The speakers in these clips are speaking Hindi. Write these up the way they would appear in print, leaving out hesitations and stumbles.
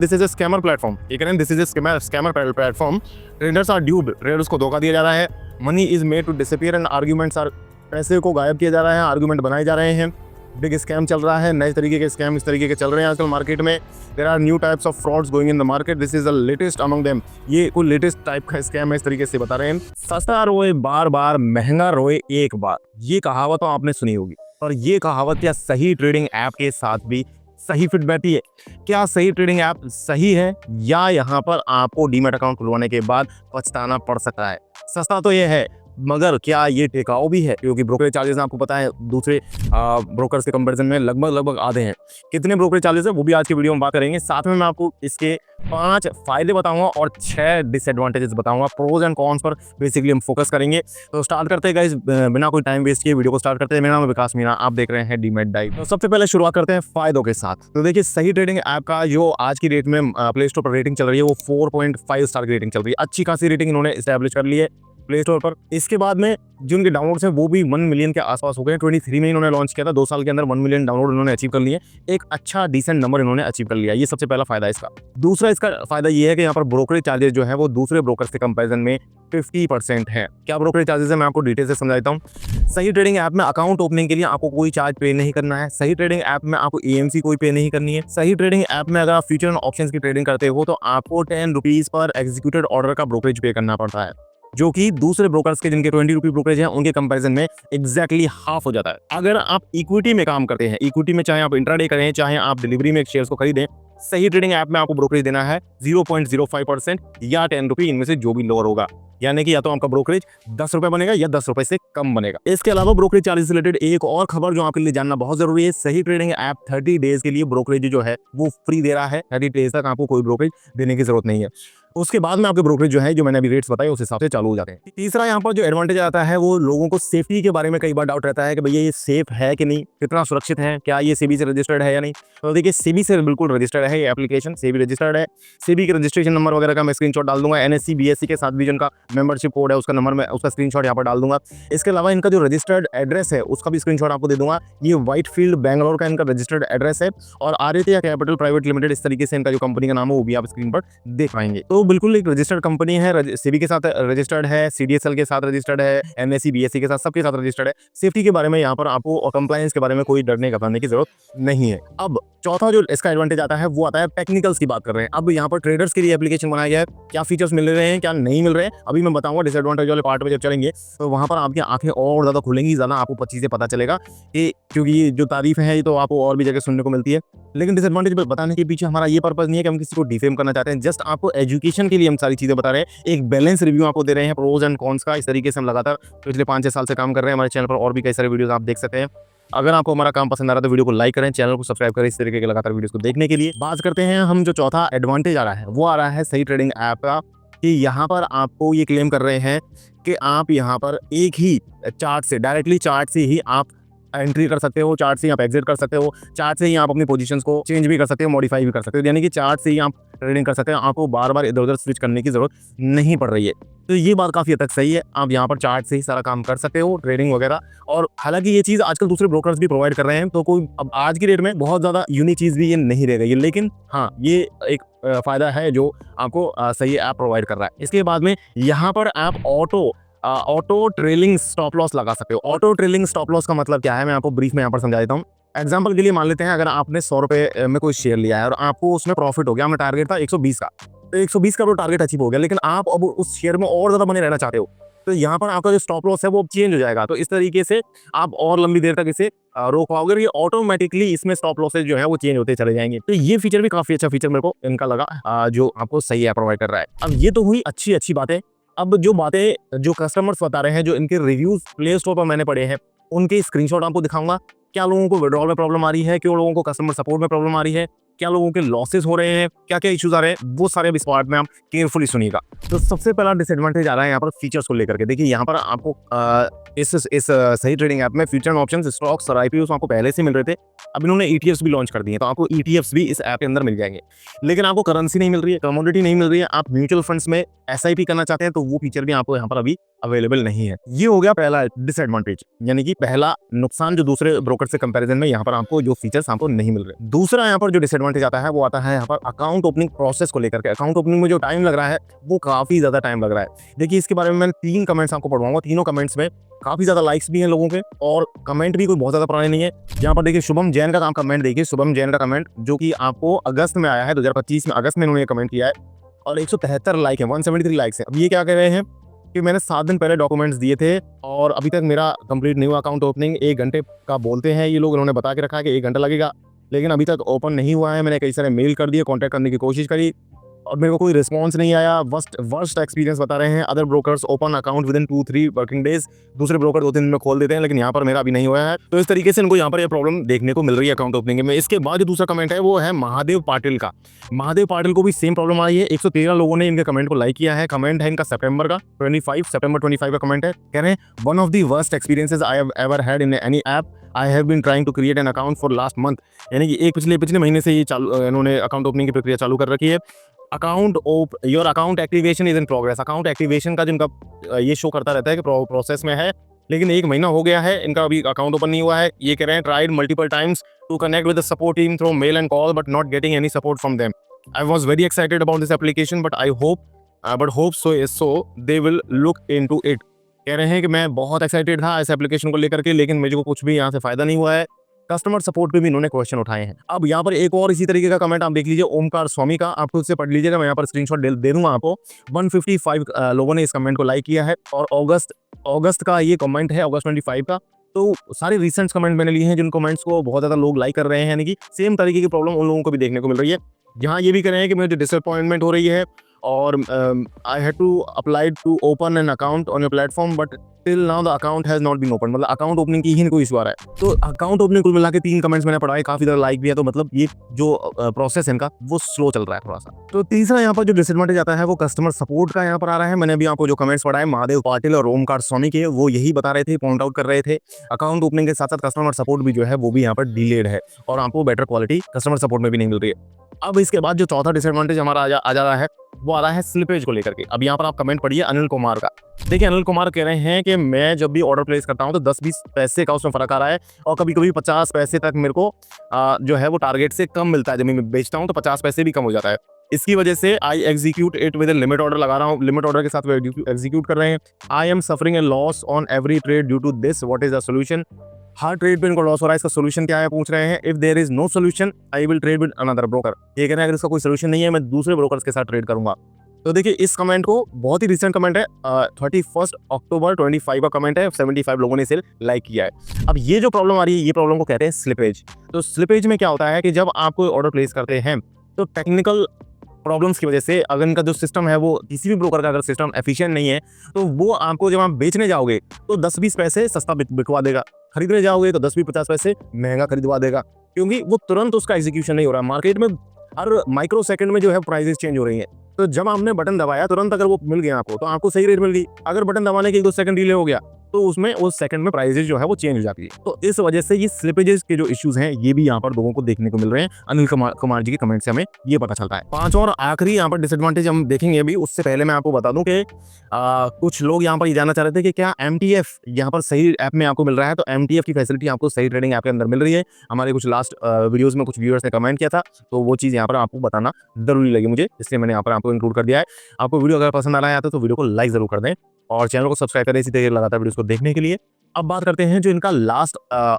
This is a scammer platform. ये कह रहे हैं this is a scammer platform. Traders are ड्यूड, ट्रेडर्स को धोखा दिया जा रहा है। Money is made to disappear and arguments are, पैसे को गायब किया जा रहा है, आर्गूमेंट बनाए जा रहे हैं। बिग स्कैम चल रहा है, नए तरीके के स्कैम इस तरीके के चल रहे हैं आजकल मार्केट में। There are new types of frauds going in the market, this is the latest among them. ये कोई लेटेस्ट टाइप का स्कैम है, इस तरीके से बता रहे हैं। सस्ता रोए बार बार, महंगा रोए एक बार, ये कहावत तो आपने सुनी होगी। और ये कहावत क्या सही ट्रेडिंग ऐप के साथ भी सही फिट बैठती है? क्या सही ट्रेडिंग ऐप सही है, या यहाँ पर आपको डीमैट अकाउंट खुलवाने के बाद पछताना पड़ सकता है? सस्ता तो ये है, मगर क्या ये टिकाऊ भी है? क्योंकि ब्रोकरेज चार्जेस आपको पता है दूसरे ब्रोकर्स के कंपैरिजन में लगभग आधे हैं। कितने ब्रोकरेज चार्जेस है वो भी आज की वीडियो में बात करेंगे। साथ में मैं आपको इसके 5 फायदे बताऊंगा और 6 डिसएडवांटेजेस बताऊंगा। प्रोज एंड कॉन्स पर बेसिकली हम फोकस करेंगे। तो स्टार्ट करते हैं गाइस, बिना कोई टाइम वेस्ट किए वीडियो को स्टार्ट करते हैं। मेरा नाम है विकास मीणा, आप देख रहे हैं डीमैट डाइव। तो सबसे पहले शुरुआत करते हैं फायदों के साथ। तो देखिए, सही ट्रेडिंग ऐप का जो आज की डेट में प्ले स्टोर पर रेटिंग चल रही है वो 4.5 स्टार की रेटिंग चल रही है। अच्छी खासी रेटिंग इन्होंने एस्टैब्लिश कर ली है प्ले स्टोर पर। इसके बाद में जो उनके डाउनलोड्स हैं वो भी 1 मिलियन के आसपास हो गए। 23 में इन्होंने लॉन्च किया था, 2 साल के अंदर 1 मिलियन डाउनलोड इन्होंने अचीव कर लिए। एक अच्छा डिसेंट नंबर इन्होंने अचीव कर लिया। ये सबसे पहला फायदा है इसका। दूसरा इसका फायदा ये है कि यहाँ पर ब्रोकरेज चार्जेस जो है वो दूसरे ब्रोकर्स के कंपैरिजन में 50% है। क्या ब्रोकरेज चार्जेस है मैं आपको डिटेल से समझा देता हूँ। सही ट्रेडिंग ऐप में अकाउंट ओपनिंग के लिए आपको कोई चार्ज पे नहीं करना है। सही ट्रेडिंग ऐप में आपको एएमसी कोई पे नहीं करनी है। सही ट्रेडिंग ऐप में अगर आप फ्यूचर एंड ऑप्शंस की ट्रेडिंग करते हो तो आपको 10 रुपीज पर एग्जीक्यूटेड ऑर्डर का ब्रोकरेज पे करना पड़ता है, जो कि दूसरे ब्रोकर्स के जिनके 20 रुपये ब्रोकरेज है उनके कंपैरिजन में एग्जैक्टली हाफ हो जाता है। अगर आप इक्विटी में काम करते हैं, इक्विटी में चाहे आप इंट्राडे करें चाहे आप डिलीवरी में शेयर्स को खरीदें, सही ट्रेडिंग ऐप में आपको ब्रोकरेज देना है 0.05% या 10 रुपये, इनमें से जो भी लोअर होगा। यानी कि या तो आपका ब्रोकरेज 10 रुपये बनेगा या 10 रुपये से कम बनेगा। इसके अलावा ब्रोकरेज चार्जेस से रिलेटेड एक और खबर जो आपके लिए जानना बहुत जरूरी है। सही ट्रेडिंग ऐप 30 डेज के लिए ब्रोकरेज जो है वो फ्री दे रहा है। 30 डेज तक आपको कोई ब्रोकरेज देने की जरूरत नहीं है। उसके बाद में आपके ब्रोकरेज जो है, जो मैंने अभी रेट्स बताए उस हिसाब से चालू हो जाते हैं। तीसरा यहाँ पर जो एडवांटेज आता है वो लोगों को सेफ्टी के बारे में कई बार डाउट रहता है कि भैया ये सेफ है कि नहीं, कितना सुरक्षित है, क्या ये सेबी से रजिस्टर्ड है या नहीं। तो देखिए, सेबी से बिल्कुल रजिस्टर्ड है ये एप्लीकेशन, सेबी रजिस्टर्ड है। सेबी के रजिस्ट्रेशन नंबर वगैरह का मैं स्क्रीनशॉट डाल दूंगा। एनएससी बीएससी के साथ भी जो उनका मेंबरशिप कोड है उसका नंबर में उसका स्क्रीनशॉट यहाँ पर डाल दूंगा। इसके अलावा इनका जो रजिस्टर्ड एड्रेस है उसका भी स्क्रीनशॉट आपको दे दूंगा। ये व्हाइटफील्ड बैंगलोर का इनका रजिस्टर्ड एड्रेस है और आरएटिया कैपिटल प्राइवेट लिमिटेड, इस तरीके से इनका जो कंपनी का नाम है वो भी आप स्क्रीन पर देख पाएंगे। तो बिल्कुल एक रजिस्टर्ड कंपनी है, सेबी के साथ रजिस्टर्ड है, सीडीएसएल के साथ रजिस्टर्ड है, एनएससी बीएससी के साथ सबके साथ रजिस्टर्ड है। सेफ्टी के बारे में यहाँ पर आपको और कंप्लायंस के बारे में कोई डरने घबराने की जरूरत नहीं है। अब चौथा जो इसका एडवांटेज आता है वो आता है टेक्निकल्स की बात कर रहे हैं। अब यहाँ पर ट्रेडर्स के लिए एप्लीकेशन बनाया गया है। क्या फीचर्स मिल रहे हैं क्या नहीं मिल रहे हैं अभी मैं बताऊंगा। डिसएडवांटेज वाले पार्ट में जब चलेंगे तो वहां पर आपकी आंखें और ज्यादा खुलेंगी, ज्यादा आपको चीजें पता चलेगा कि, क्योंकि ये जो तारीफ है ये तो आपको और भी जगह सुनने को मिलती है। लेकिन डिसएडवांटेज बताने के पीछे हमारा ये पर्पज नहीं है कि हम किसी को डिफेम करना चाहते हैं। जस्ट आपको एजुकेशन के लिए हम सारी चीजें बता रहे हैं, एक बैलेंस रिव्यू आपको दे रहे हैं प्रोज एंड कॉन्स का। इस तरीके से हम लगातार पिछले 5-6 साल से काम कर रहे हैं। हमारे चैनल पर और भी कई सारे वीडियोस आप देख सकते हैं। अगर आपको हमारा काम पसंद आ रहा है तो वीडियो को लाइक करें, चैनल को सब्सक्राइब करें इस तरीके के लगातार वीडियोस को देखने के लिए। बात करते हैं हम जो चौथा एडवांटेज आ रहा है वो आ रहा है सही ट्रेडिंग ऐप का, कि यहाँ पर आपको ये क्लेम कर रहे हैं कि आप यहाँ पर एक ही चार्ट से, डायरेक्टली चार्ट से ही आप एंट्री कर सकते हो, चार्ट से ही आप एग्जिट कर सकते हो, चार्ट से ही आप अपनी पोजीशंस को चेंज भी कर सकते हो, मॉडिफाई भी कर सकते हो। यानी कि चार्ट से ही आप ट्रेडिंग कर सकते हैं, आपको बार बार इधर उधर स्विच करने की जरूरत नहीं पड़ रही है। तो ये बात काफी हद तक सही है, आप यहाँ पर चार्ट से ही सारा काम कर सकते हो, ट्रेडिंग वगैरह। और हालांकि ये चीज़ आजकल दूसरे ब्रोकर्स भी प्रोवाइड कर रहे हैं, तो कोई अब आज की डेट में बहुत ज़्यादा यूनिक चीज़ भी ये नहीं रह गई है। लेकिन हाँ, ये एक फायदा है जो आपको सही ऐप प्रोवाइड कर रहा है। इसके बाद में यहाँ पर आप ऑटो ट्रेलिंग स्टॉप लॉस लगा सकते हो। ऑटो ट्रेलिंग स्टॉप लॉस का मतलब क्या है मैं आपको ब्रीफ में यहाँ पर समझा देता हूँ। एग्जाम्पल के लिए मान लेते हैं अगर आपने 100 रुपये में कोई शेयर लिया है और आपको उसमें प्रॉफिट हो गया, आपने टारगेट था 120 का, तो 120 का तो टारगेट अचीव हो गया, लेकिन आप अब उस शेयर में और ज्यादा बने रहना चाहते हो, तो यहाँ पर आपका जो स्टॉप लॉस है वो चेंज हो जाएगा। तो इस तरीके से आप और लंबी देर तक इसे रोक पाओगे। ये ऑटोमेटिकली इसमें स्टॉप लॉसेज जो है वो चेंज होते चले जाएंगे। तो ये फीचर भी काफी अच्छा फीचर मेरे को इनका लगा, जो आपको सही है प्रोवाइड कर रहा है। अब ये तो हुई अच्छी बातें। अब जो बातें जो कस्टमर्स बता रहे हैं, जो इनके रिव्यूज प्ले स्टोर पर मैंने पढ़े हैं, उनके स्क्रीनशॉट आपको दिखाऊंगा। क्या लोगों को विड्रॉल में प्रॉब्लम आ रही है, क्यों लोगों को कस्टमर सपोर्ट में प्रॉब्लम आ रही है, क्या लोगों के लॉसेस हो रहे हैं, क्या क्या इश्यूज आ रहे हैं, वो सारे इस पार्ट में आप केयरफुली सुनिएगा। तो सबसे पहला डिसएडवांटेज आ रहा है यहाँ पर फीचर्स को लेकर के। देखिए, यहाँ पर आपको इस सही ट्रेडिंग ऐप में फ्यूचर ऑप्शंस, स्टॉक्स और आईपीओस आपको पहले से मिल रहे थे। अब इन्होंने ईटीएफ्स भी लॉन्च कर दिए, तो आपको ईटीएफ्स भी इस ऐप के अंदर मिल जाएंगे। लेकिन आपको करेंसी नहीं मिल रही है, कमोडिटी नहीं मिल रही है। आप म्यूचुअल फंड्स में एसआईपी करना चाहते हैं तो वो फीचर भी आपको यहाँ पर अभी अवेलेबल नहीं है। ये हो गया पहला डिसएडवांटेज, यानी कि पहला नुकसान जो दूसरे ब्रोकर से कंपैरिजन में यहाँ पर आपको जो फीचर्स आपको नहीं मिल रहे। दूसरा यहाँ पर जो डिसएडवांटेज आता है वो आता है यहाँ पर अकाउंट ओपनिंग प्रोसेस को लेकर के। अकाउंट ओपनिंग में जो टाइम लग रहा है वो काफी ज्यादा टाइम लग रहा है। देखिए इसके बारे में मैं 3 कमेंट्स आपको पढ़वाऊंगा। तीनों कमेंट्स में काफी ज्यादा लाइक्स भी हैं लोगों के और कमेंट भी कोई बहुत ज्यादा पुराने नहीं है। यहाँ पर देखिए शुभम जैन का कमेंट देखिए, शुभम जैन का कमेंट जो कि आपको अगस्त में आया है, 2025 में अगस्त में इन्होंने कमेंट किया है और 173 लाइक है, 173 लाइक्स है। अब ये क्या कह रहे हैं कि मैंने 7 दिन पहले डॉक्यूमेंट्स दिए थे और अभी तक मेरा कंप्लीट नहीं हुआ अकाउंट ओपनिंग। 1 घंटे का बोलते हैं ये लोग, इन्होंने बता के रखा है कि 1 घंटा लगेगा, लेकिन अभी तक ओपन नहीं हुआ है। मैंने कई सारे मेल कर दिए, कॉन्टैक्ट करने की कोशिश करी और मेरे को कोई रिस्पॉन्स नहीं आया। वर्स्ट एक्सपीरियंस बता रहे हैं। Other brokers open account with in 2-3 working days, दूसरे ब्रोकर 2-3 दिन में खोल देते हैं, लेकिन यहाँ पर मेरा अभी नहीं हुआ है। तो इस तरीके से इनको यहाँ पर ये प्रॉब्लम देखने को मिल रही है अकाउंट ओपनिंग में। इसके बाद जो दूसरा कमेंट है वो है महादेव पाटिल का। महादेव पाटिल को भी सेम प्रॉब्लम आई है। 113 लोगों ने इनके कमेंट को लाइक किया है। कमेंट है इनका सितंबर 25 का कमेंट है। कह रहे हैं one of the worst experiences I have ever had in any app. I have been trying to create an account for last month, यानी कि एक पिछले महीने से ये इन्होंने अकाउंट ओपनिंग की प्रक्रिया चालू कर रखी है। Your account activation is in progress. Account activation का जिनका ये शो करता रहता है कि प्रोसेस में है, लेकिन 1 महीना हो गया है इनका अभी अकाउंट ओपन नहीं हुआ है। ये कह रहे हैं tried multiple times to connect with the support team through mail and call but not getting any support from them. I was very excited about this application but hope so they will look into it. कह रहे हैं कि मैं बहुत एक्साइटेड था इस एप्लीकेशन को लेकर के, लेकिन मुझे को कुछ भी यहाँ से फायदा नहीं हुआ है। कस्टमर सपोर्ट पे भी इन्होंने क्वेश्चन उठाए हैं। अब यहाँ पर एक और इसी तरीके का कमेंट आप देख लीजिए ओमकार स्वामी का, आप खुद से पढ़ लीजिएगा, मैं यहाँ पर स्क्रीनशॉट दे दूंगा आपको। 155 लोगों ने इस कमेंट को लाइक किया है और अगस्त का ये कमेंट है, अगस्त 25 का। तो सारे रिसेंट कमेंट मैंने लिए हैं जिन कमेंट्स को बहुत ज्यादा लोग लाइक कर रहे हैं, यानी कि सेम तरीके की प्रॉब्लम उन लोगों को भी देखने को मिल रही है। यहाँ ये भी कह रहे हैं कि मुझे डिसअपॉइंटमेंट हो रही है और I had to apply to open an account on your platform but till now the account has not been open. मतलब अकाउंट ओपनिंग की ही कोई इशू आ रहा है। तो अकाउंट ओपनिंग कुल मिला के 3 कमेंट्स मैंने पढ़ाए, काफी ज्यादा लाइक भी है। तो मतलब ये जो प्रोसेस है इनका वो स्लो चल रहा है थोड़ा सा। तो तीसरा यहाँ पर जो डिसएडवांटेज आता है वो कस्टमर सपोर्ट का यहाँ पर आ रहा है। मैंने अभी आपको जो कमेंट्स पढ़ाए महादेव पाटिल और ओमकार स्वामी के, वो यही बता रहे थे, पॉइंट आउट कर रहे थे। अकाउंट ओपनिंग के साथ साथ कस्टमर सपोर्ट भी जो है वो भी यहाँ पर डिलेड है और आपको बेटर क्वालिटी कस्टमर सपोर्ट में भी नहीं मिल रही है। अब इसके बाद जो चौथा डिसएडवांटेज हमारा आ जा रहा है वो आ रहा है स्लिपेज को लेकर के। अब यहाँ पर आप कमेंट पढ़िए अनिल कुमार का। देखिए अनिल कुमार कह रहे हैं कि मैं जब भी ऑर्डर प्लेस करता हूँ तो 10-20 पैसे का उसमें फर्क आ रहा है और कभी कभी 50 पैसे तक मेरे को जो है वो टारगेट से कम मिलता है। जब मैं बेचता हूँ तो 50 पैसे भी कम हो जाता है। इसकी वजह से I execute it with limit order लगा रहा हूँ, लिमिट ऑर्डर के साथ वो एग्जीक्यूट कर रहे हैं। I am suffering a loss on every trade due to this, what is the solution. हर ट्रेड पे इनको लॉस हो रहा है, इसका सोल्यूशन क्या है पूछ रहे हैं। If there is no solution I will trade with another broker. ये कह रहे हैं अगर इसका कोई सोल्यूशन नहीं है मैं दूसरे ब्रोकर्स के साथ ट्रेड करूंगा। तो देखिए इस कमेंट को बहुत ही रिसेंट कमेंट है, 31 अक्टूबर 25 का कमेंट है। 75 लोगों ने इसे लाइक किया है। अब ये जो प्रॉब्लम आ रही है ये प्रॉब्लम को कहते हैं स्लिपेज। तो स्लिपेज में क्या होता है कि जब आप कोई ऑर्डर प्लेस करते हैं तो टेक्निकल प्रॉब्लम्स की वजह से अगर इनका जो सिस्टम है वो किसी भी ब्रोकर का अगर सिस्टम एफिशिएंट नहीं है तो वो आपको जब आप बेचने जाओगे तो 10-20 पैसे सस्ता बिकवा देगा, खरीदने जाओगे तो 10-50 पैसे महंगा खरीदवा देगा, क्योंकि वो तुरंत उसका एग्जीक्यूशन नहीं हो रहा। मार्केट में हर माइक्रो सेकंड में जो है प्राइसेस चेंज हो रही हैं। तो जब आपने बटन दबाया तुरंत अगर वो मिल गया आपको तो आपको सही रेट मिल गई। अगर बटन दबाने के 1-2 सेकंड डिले हो गया तो उसमें उस सेकंड में प्राइसेस जो है वो चेंज हो जाती है। तो इस वजह से ये स्लिपेजेस के जो इश्यूज हैं ये भी यहाँ पर लोगों को देखने को मिल रहे हैं। अनिल कुमार जी के कमेंट से हमें ये पता चलता है। 5 और आखिरी यहाँ पर डिसएडवांटेज हम देखेंगे अभी, उससे पहले मैं आपको बता दूं कि कुछ लोग यहाँ पर ये जानना चाह रहे थे कि क्या MTF यहाँ पर सही ऐप में आपको मिल रहा है। तो MTF की फैसिलिटी आपको सही ट्रेडिंग ऐप के अंदर मिल रही है। हमारे कुछ लास्ट वीडियोज में कुछ व्यूअर्स ने कमेंट किया था तो वो चीज़ यहाँ पर आपको बताना जरूरी लगी मुझे, इसलिए मैंने यहाँ पर आपको इंक्लूड कर दिया है। आपको वीडियो अगर पसंद आ रहा है तो वीडियो को लाइक जरूर कर दें और चैनल को सब्सक्राइब करें इसी तरीके लगातार वीडियोस को देखने के लिए। अब बात करते हैं जो इनका लास्ट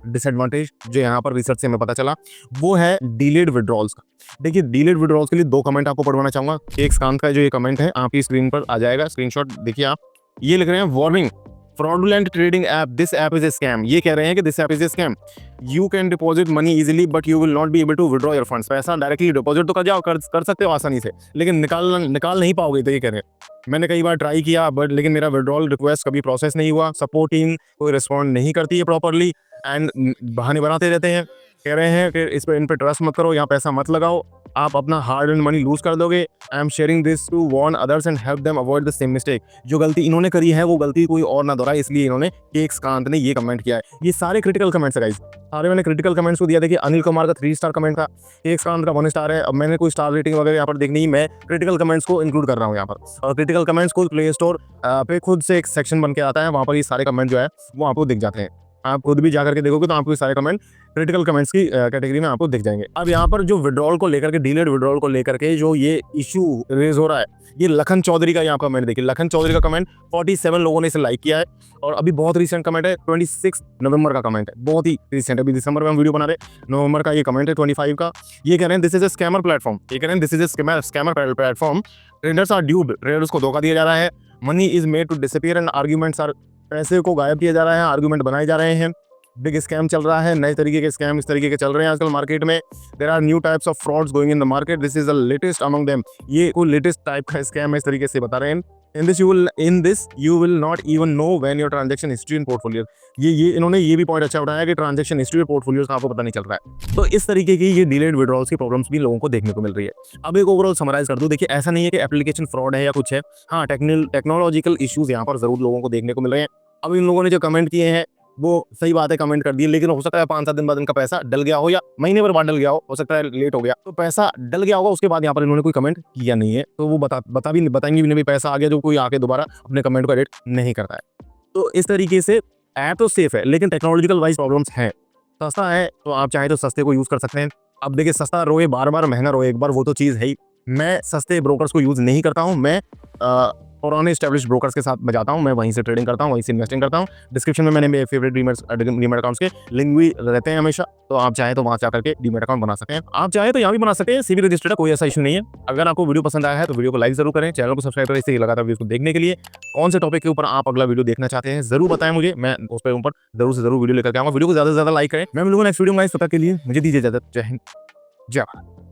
डिसएडवांटेज जो यहाँ पर रिसर्च से हमें पता चला वो है डिलेड विड्रॉल्स का। देखिए डिलेड विड्रॉल्स के लिए 2 कमेंट आपको पढ़वाना चाहूंगा। एक स्कांत का जो ये कमेंट है आपकी स्क्रीन पर आ जाएगा, स्क्रीनशॉट देखिए आप। ये लिख रहे हैं warning fraudulent trading app, this app is a scam. ये कह रहे हैं कि this app is a scam, you can deposit money easily but you will not be able to withdraw your funds. पैसा डायरेक्टली डिपॉजिट तो कर सकते हो आसानी से, लेकिन निकाल नहीं पाओगे। तो ये कह रहे हैं मैंने कई बार ट्राई किया बट लेकिन मेरा विड्रॉल रिक्वेस्ट कभी प्रोसेस नहीं हुआ। सपोर्ट टीम कोई रिस्पॉन्ड नहीं करती है प्रॉपरली एंड बहाने बनाते रहते हैं। कह रहे हैं कि इन पे ट्रस्ट मत करो, यहाँ पैसा मत लगाओ। आप अपना हार्ड एंड मनी लूज कर दोगे। I am sharing this to warn others and help them avoid the same mistake. जो गलती इन्होंने करी है वो गलती कोई और ना दोहराए, इसलिए इन्होंने केक्स कांत ने ये कमेंट किया है। ये सारे क्रिटिकल कमेंट्स है गाइस, सारे मैंने क्रिटिकल कमेंट्स को दिया। देखिए अनिल कुमार का 3 स्टार कमेंट था, केक्स कांत का 1 स्टार है। अब मैंने कोई स्टार रेटिंग वगैरह यहाँ पर देखनी, मैं क्रिटिकल कमेंट्स को इंक्लूड कर रहा हूँ यहाँ पर। और क्रिटिकल कमेंट्स को प्ले स्टोर पे खुद से एक सेक्शन बन के आता है, वहाँ पर ये सारे कमेंट जो है वो आपको दिख जाते हैं। आप खुद भी जाकर के देखोगे तो आपको सारे कमेंट क्रिटिकल कमेंट्स की कैटेगरी में आपको दिख जाएंगे। अब यहाँ पर जो विड्रॉल को लेकर के, डिलेड विड्रॉल को लेकर के जो ये इशू रेज हो रहा है, ये लखन चौधरी का यहाँ कमेंट देखिए। लखन चौधरी का कमेंट 47 लोगों ने इसे लाइक किया है और अभी बहुत रिसेंट कमेंट है, 26 नवंबर का कमेंट है, बहुत ही रिसेंट। अभी दिसंबर में हम वीडियो बना रहे, नवंबर का ये कमेंट है 25 का। ये कह रहे हैं this is a scammer platform, ये कह रहे हैं this is a scammer platform, traders are duped, traders को धोखा दिया जा रहा है, money is made to disappear and arguments are, पैसे को गायब किया जा रहा है, आर्ग्यूमेंट बनाए जा रहे हैं, बिग स्कैम चल रहा है, नए तरीके के स्कैम इस तरीके के चल रहे हैं आजकल मार्केट में। There are new types of frauds going in the market, this is the latest among them. ये कोई लेटेस्ट टाइप का स्कैम है, इस तरीके से बता रहे हैं। in this you will not even know when your transaction history and portfolio, ये इन्होंने ये भी पॉइंट अच्छा उठाया कि ट्रांजैक्शन हिस्ट्री और पोर्टफोलियोज का आपको पता नहीं चल रहा है। तो इस तरीके की ये डिलेड विड्रॉल्स की प्रॉब्लम्स भी लोगों को देखने को मिल रही है। अब एक ओवरऑल समराइज कर दूं, देखिए ऐसा नहीं है कि एप्लीकेशन फ्रॉड है या कुछ है, हाँ टेक्नोलॉजिकल इश्यूज यहाँ पर जरूर लोगों को देखने को मिल रहे हैं। अब इन लोगों ने जो कमेंट किए हैं वो सही बात है, कमेंट कर दिए, लेकिन हो सकता है 5-7 दिन बाद इनका पैसा डल गया हो या महीने भर बाद डल गया हो सकता है लेट हो गया, तो पैसा डल गया होगा, उसके बाद यहाँ पर इन्होंने कोई कमेंट किया नहीं है, तो वो बताएंगे भी नहीं पैसा आ गया, जो कोई आके दोबारा अपने कमेंट को एडिट नहीं करता है। तो इस तरीके से ऐप तो सेफ है, लेकिन टेक्नोलॉजिकल वाइज प्रॉब्लम्स हैं। सस्ता है तो आप चाहे तो सस्ते को यूज कर सकते हैं। अब देखिए सस्ता रोए बार बार, महंगा रोए एक बार, वो तो चीज़ है ही। मैं सस्ते ब्रोकर्स को यूज नहीं करता हूँ, मैं पुराने एस्टेब्लिश ब्रोकर्स के साथ मैं जाता हूँ, मैं वहीं से ट्रेडिंग करता हूँ, वहीं से इन्वेस्टिंग करता हूँ। डिस्क्रिप्शन में मैंने मेरे फेवरेट डीमैट अकाउंट्स के लिंक भी रहते हैं हमेशा, तो आप चाहे तो वहाँ जाकर के डीमैट अकाउंट बना सकते हैं। आप चाहे तो यहाँ भी बना सकते हैं, सीवी रजिस्टर्ड है, कोई ऐसा इशू नहीं है। अगर आपको वीडियो पसंद आया है तो वीडियो को लाइक जरूर करें, चैनल को सब्सक्राइब करें, इससे लगातार वीडियो को देखने के लिए। कौन से टॉपिक के ऊपर आप अगला वीडियो देखना चाहते हैं जरूर बताएं मुझे, मैं उस पर ऊपर जरूर से जरूर वीडियो लेकर आऊँगा। वीडियो को ज़्यादा से ज़्यादा लाइक करें। मैं मिलूंगा नेक्स्ट वीडियो में, तब तक के लिए मुझे दीजिए इजाजत। जय हिंद, जय भारत।